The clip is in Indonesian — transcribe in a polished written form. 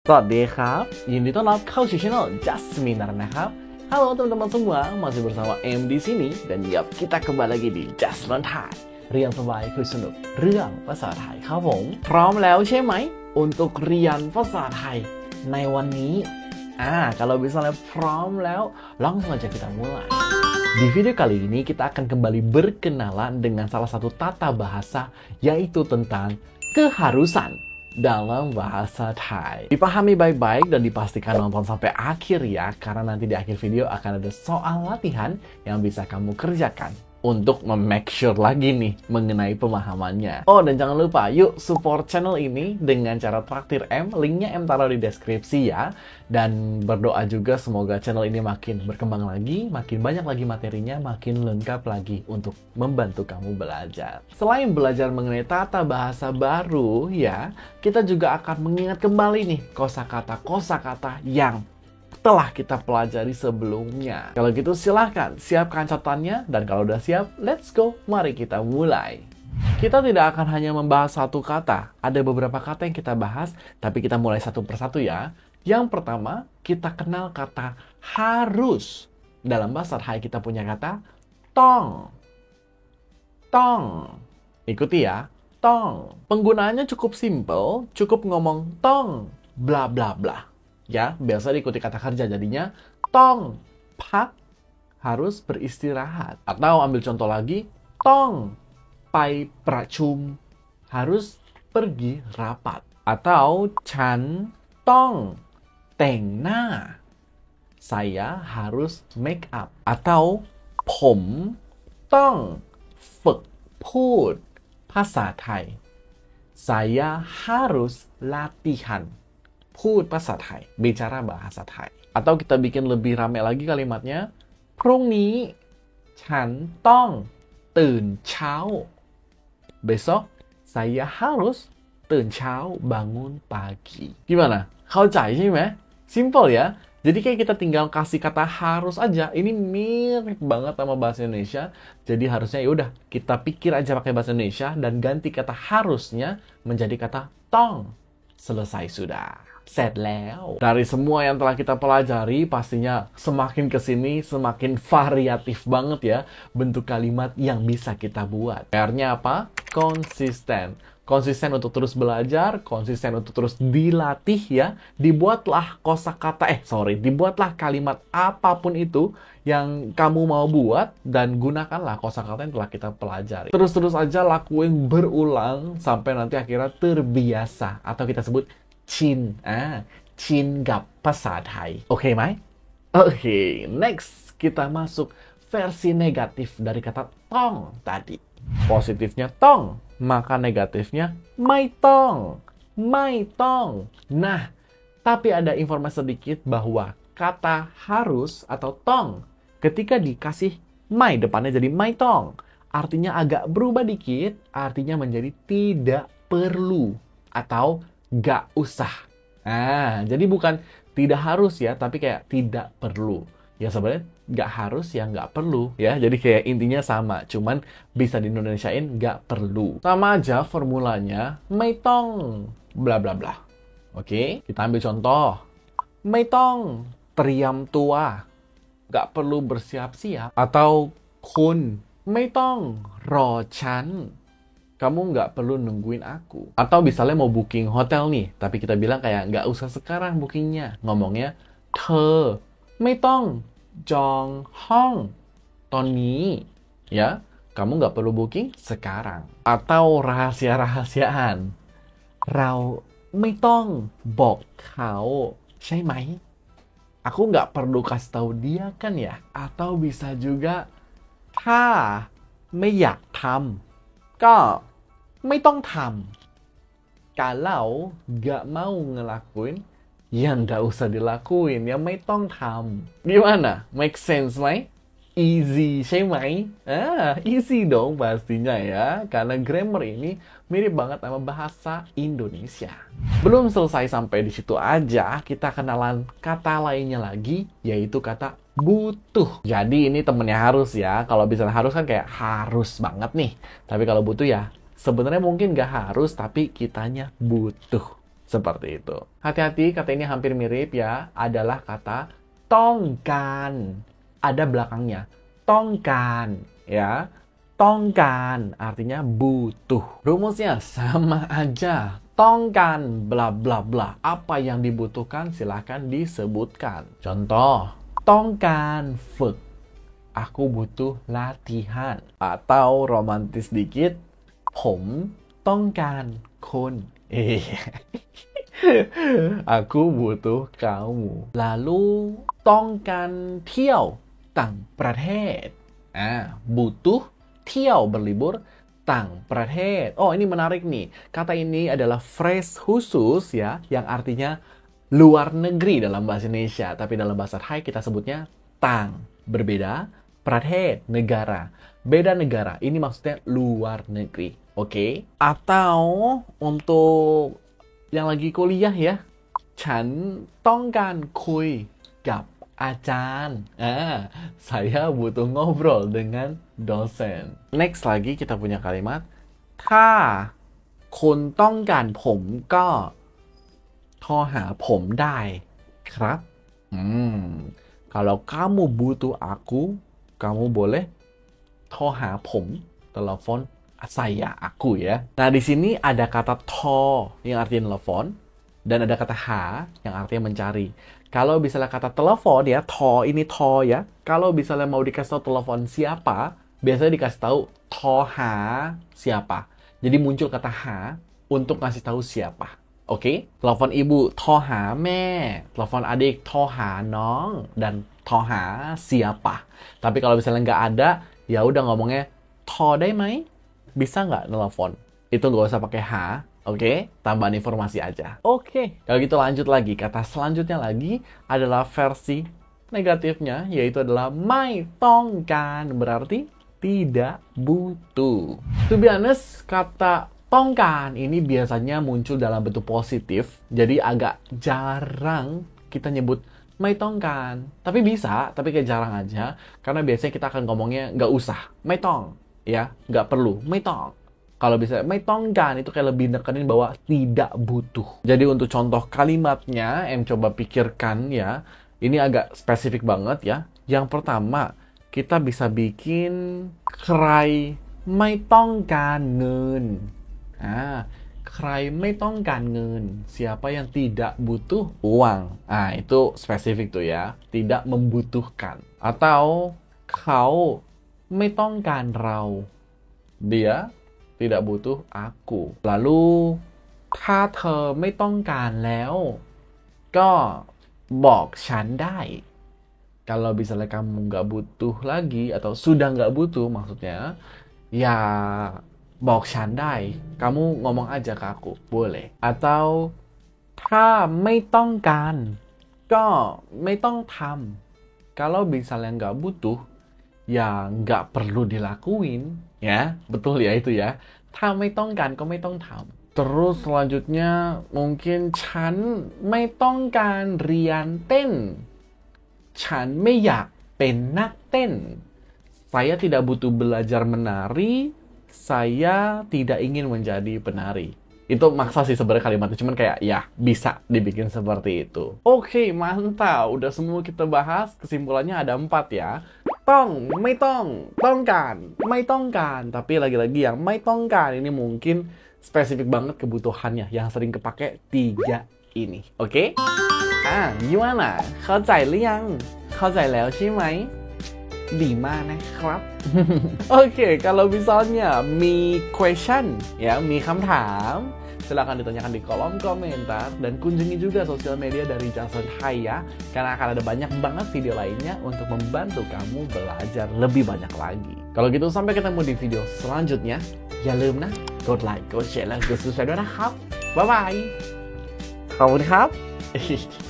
สวัสดีครับยินดีต้อนรับเข้าสู่ channel Jasminar นะครับ Halo teman-teman semua, masih bersama M di sini dan yap kita kembali lagi di Just Learn Thai เรียนสบายคุยสนุกเรื่องภาษาไทยครับผมพร้อมแล้วใช่ไหม untuk เรียนภาษาไทยในวันนี้kalau misalnya promแล้ว langsung aja kita mulai. Di video kali ini kita akan kembali berkenalan dengan salah satu tata bahasa yaitu tentang keharusan dalam bahasa Thai. Dipahami baik-baik dan dipastikan nonton sampai akhir ya, karena nanti di akhir video akan ada soal latihan yang bisa kamu kerjakan untuk make sure lagi nih mengenai pemahamannya. Oh, dan jangan lupa yuk support channel ini dengan cara traktir M, linknya M taruh di deskripsi ya. Dan berdoa juga semoga channel ini makin berkembang lagi, makin banyak lagi materinya, makin lengkap lagi untuk membantu kamu belajar. Selain belajar mengenai tata bahasa baru ya, kita juga akan mengingat kembali nih kosakata-kosakata yang telah kita pelajari sebelumnya. Kalau gitu silahkan siapkan catatannya, dan kalau udah siap, let's go, mari kita mulai. Kita tidak akan hanya membahas satu kata, ada beberapa kata yang kita bahas, tapi kita mulai satu persatu ya. Yang pertama, kita kenal kata harus. Dalam bahasa Thai kita punya kata tong. Tong. Ikuti ya, tong. Penggunaannya cukup simple, cukup ngomong tong, bla bla bla. Ya, biasa diikuti kata kerja, jadinya tong pak, harus beristirahat. Atau ambil contoh lagi, tong pai prachum, harus pergi rapat. Atau chan tong teng na, saya harus make up. Atauผมต้องฝึกพูดภาษาไทย saya harus latihanพูดภาษาไทย bicara bahasa Thai. Atau kita bikin lebih rame lagi kalimatnya, พรุ่งนี้ฉันต้องตื่นเช้า besok saya harus ตื่นเช้า bangun pagi. Gimana? เข้าใจใช่ไหม simple ya. Jadi kayak kita tinggal kasih kata harus aja. Ini mirip banget sama bahasa Indonesia. Jadi harusnya ya udah kita pikir aja pakai bahasa Indonesia dan ganti kata harusnya menjadi kata tong. Selesai sudah. Setแล้ว. Dari semua yang telah kita pelajari, pastinya semakin kesini semakin variatif banget ya bentuk kalimat yang bisa kita buat. PR-nya apa? Konsisten. Konsisten untuk terus belajar, konsisten untuk terus dilatih ya. Dibuatlah dibuatlah kalimat apapun itu yang kamu mau buat dan gunakanlah kosakata yang telah kita pelajari. Terus-terus aja lakuin berulang sampai nanti akhirnya terbiasa atau kita sebutชินชินกับภาษาไทยโอเคไหมOke, next kita masuk versi negatif dari kata tong tadi. Positifnya tong, maka negatifnya ไม่ต้อง nah, tapi ada informasi sedikit bahwa kata harus atau tong ketika dikasih ไม่ depannya jadi ไม่ต้อง artinya agak berubah dikit, artinya menjadi tidak perlu atau gak usah. Jadi bukan tidak harus ya, tapi kayak tidak perlu. Ya sebenarnya gak harus ya gak perlu ya. Jadi kayak intinya sama, cuman bisa di Indonesiain gak perlu. Sama aja formulanya, ไม่ต้อง bla bla bla. Oke, kita ambil contoh. ไม่ต้องเตรียมตัว gak perlu bersiap-siap. Atau คุณไม่ต้องรอฉัน, kamu nggak perlu nungguin aku. Atau misalnya mau booking hotel nih, tapi kita bilang kayak nggak usah sekarang bookingnya. Ngomongnya เธอไม่ต้องจองห้องตอนนี้ ya, kamu nggak perlu booking sekarang. Atau rahasia-rahasiaan, เราไม่ต้องบอกเขาใช่ไหม aku nggak perlu kasih tahu dia kan ya. Atau bisa juga ถ้าไม่อยากทำก็ไม่ต้องทำ kalau gak mau ngelakuin ya nggak usah dilakuin, ya ไม่ต้องทำ gimana? Make sense ไหม easy ใช่ไหม easy dong pastinya ya, karena grammar ini mirip banget sama bahasa Indonesia. Belum selesai sampai di situ aja, kita kenalan kata lainnya lagi, yaitu kata butuh. Jadi ini temennya harus ya. Kalau bisa harus kan kayak harus banget nih. Tapi kalau butuh ya sebenarnya mungkin gak harus, tapi kitanya butuh. Seperti itu. Hati-hati, kata ini hampir mirip ya. Adalah kata tongkan. Ada belakangnya. Tongkan. Ya. Tongkan artinya butuh. Rumusnya sama aja. Tongkan bla bla bla. Apa yang dibutuhkan silahkan disebutkan. Contoh. Tongkanฝึก. Aku butuh latihan. Atau romantis dikit. ผมต้องการคน Aku butuh kamu. Lalu ต้องการเที่ยวต่างประเทศ butuh เที่ยว berlibur ต่างประเทศ. Oh, ini menarik nih. Kata ini adalah phrase khusus ya, yang artinya luar negeri dalam bahasa Indonesia. Tapi dalam bahasa Thai kita sebutnya ต่าง berbeda, ประเทศ negara. Beda negara. Ini maksudnya luar negeri. Oke? Atau untuk yang lagi kuliah ya. ฉันต้องการคุยกับอาจารย์ Saya butuh ngobrol dengan dosen. Next lagi kita punya kalimat ถ้าคุณต้องการผมก็โทรหาผมได้ครับ Kalau kamu butuh aku, kamu boleh โทรหาผม telepon saya, aku ya. Nah, di sini ada kata to yang artinya telepon dan ada kata ha yang artinya mencari. Kalau misalnya kata telepon ya, to ini to ya. Kalau misalnya mau dikasih tahu telepon siapa, biasanya dikasih tahu to ha siapa. Jadi muncul kata ha untuk ngasih tahu siapa. Oke? Telepon ibu to ha me, telepon adik to ha nong, dan to ha siapa. Tapi kalau misalnya nggak ada, ya udah ngomongnya to dai mai? Bisa nggak nelfon? Itu nggak usah pakai ha. Oke, tambahan informasi aja. Oke, kalau gitu lanjut lagi. Kata selanjutnya lagi adalah versi negatifnya, yaitu adalah ไม่ต้องการ berarti tidak butuh. To be honest, kata ต้องการ ini biasanya muncul dalam bentuk positif, jadi agak jarang kita nyebut ไม่ต้องการ tapi bisa, tapi kayak jarang aja, karena biasanya kita akan ngomongnya nggak usah, ไม่ต้อง ya, nggak perlu, ไม่ต้อง. Kalau bisa ไม่ต้องการ itu kayak lebih nekenin bahwa tidak butuh. Jadi untuk contoh kalimatnya, em coba pikirkan ya. Ini agak spesifik banget ya. Yang pertama, kita bisa bikin ใครไม่ต้องการเงิน. ใครไม่ต้องการเงิน. Siapa yang tidak butuh uang. Itu spesifik tuh ya. Tidak membutuhkan. Atau เขาไม่ต้องการเรา. Dia tidak butuh aku. Lalu ถ้าเธอไม่ต้องการแล้วก็บอกฉันได้. Kalau misalnya kamu nggak butuh lagi atau sudah nggak butuh maksudnya, ya บอกฉันได้. Kamu ngomong aja ke aku, boleh. Atau ถ้าไม่ต้องการก็ไม่ต้องทำ. Kalau misalnya nggak butuh, ya nggak perlu dilakuin. Ya, betul ya itu ya. ถ้าไม่ต้องการก็ไม่ต้องทำ. Terus selanjutnya mungkin ฉันไม่ต้องการเรียนเต้น. ฉันไม่อยากเป็นนักเต้น. Saya tidak butuh belajar menari. Saya tidak ingin menjadi penari. Itu maksa sih sebenarnya kalimatnya, cuman kayak ya bisa dibikin seperti itu. Oke, mantap. Udah semua kita bahas. Kesimpulannya ada 4 ya. ต้อง ไม่ต้อง ต้องการ ไม่ต้องการ tapi lagi-lagi yang ไม่ต้องการ ini mungkin spesifik banget kebutuhannya yang sering kepake 3 ini. Oke? Gimana? เข้าใจหรือยัง? เข้าใจแล้วใช่ไหม? ดีมากนะครับ Oke, kalau misalnyaมี question ya, มีคำถาม silahkan ditanyakan di kolom komentar dan kunjungi juga sosial media dari Jaslend Thai ya, karena akan ada banyak banget video lainnya untuk membantu kamu belajar lebih banyak lagi. Kalau gitu sampai ketemu di video selanjutnya. อย่าลืมนะกดไลค์กดแชร์และกด subscribe ด้วยนะครับ บ๊ายบาย ขอบคุณครับ